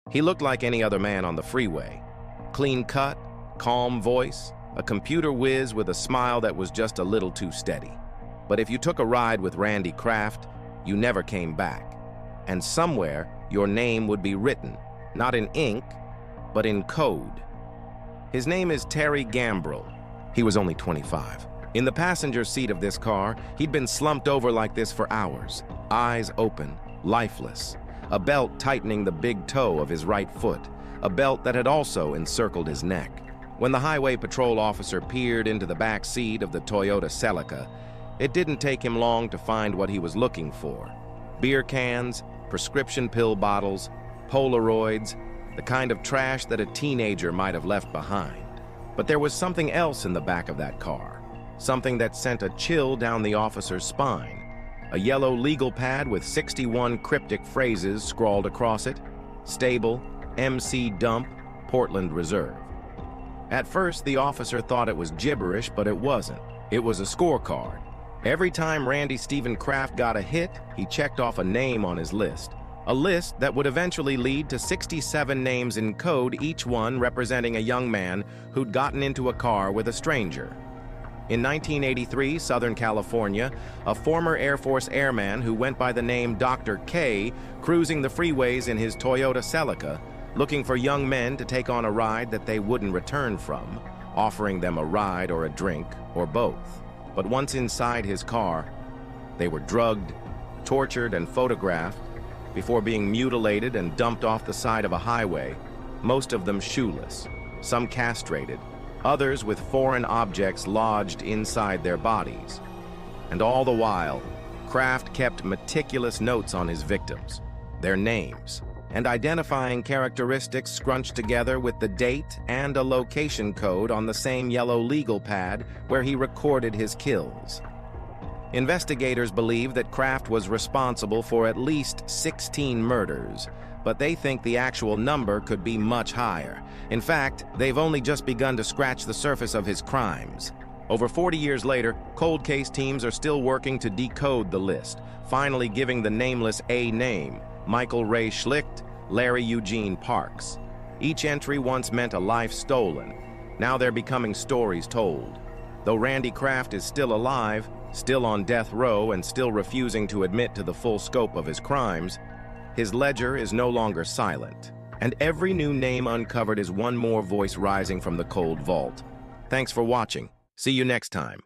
He looked like any other man on the freeway. Clean cut, calm voice, a computer whiz with a smile that was just a little too steady. But if you took a ride with Randy Kraft, you never came back. And somewhere, your name would be written, not in ink, but in code. His name is Terry Gambrill. He was only 25. In the passenger seat of this car, he'd been slumped over like this for hours, eyes open, lifeless, a belt tightening the big toe of his right foot, a belt that had also encircled his neck. When the highway patrol officer peered into the back seat of the Toyota Celica, it didn't take him long to find what he was looking for. Beer cans, prescription pill bottles, Polaroids, the kind of trash that a teenager might have left behind. But there was something else in the back of that car, something that sent a chill down the officer's spine. A yellow legal pad with 61 cryptic phrases scrawled across it: stable, MC dump, Portland Reserve. At first, the officer thought it was gibberish, but it wasn't. It was a scorecard. Every time Randy Steven Kraft got a hit, he checked off a name on his list. A list that would eventually lead to 67 names in code, each one representing a young man who'd gotten into a car with a stranger. In 1983, Southern California, a former Air Force airman who went by the name Dr. K, cruising the freeways in his Toyota Celica, looking for young men to take on a ride that they wouldn't return from, offering them a ride or a drink or both. But once inside his car, they were drugged, tortured, and photographed before being mutilated and dumped off the side of a highway, most of them shoeless, some castrated, others with foreign objects lodged inside their bodies. And all the while, Kraft kept meticulous notes on his victims, their names, and identifying characteristics scrunched together with the date and a location code on the same yellow legal pad where he recorded his kills. Investigators believe that Kraft was responsible for at least 16 murders, but they think the actual number could be much higher. In fact, they've only just begun to scratch the surface of his crimes. Over 40 years later, cold case teams are still working to decode the list, finally giving the nameless a name: Michael Ray Schlicht, Larry Eugene Parks. Each entry once meant a life stolen. Now they're becoming stories told. Though Randy Kraft is still alive, still on death row, and still refusing to admit to the full scope of his crimes, his ledger is no longer silent. And every new name uncovered is one more voice rising from the cold vault. Thanks for watching. See you next time.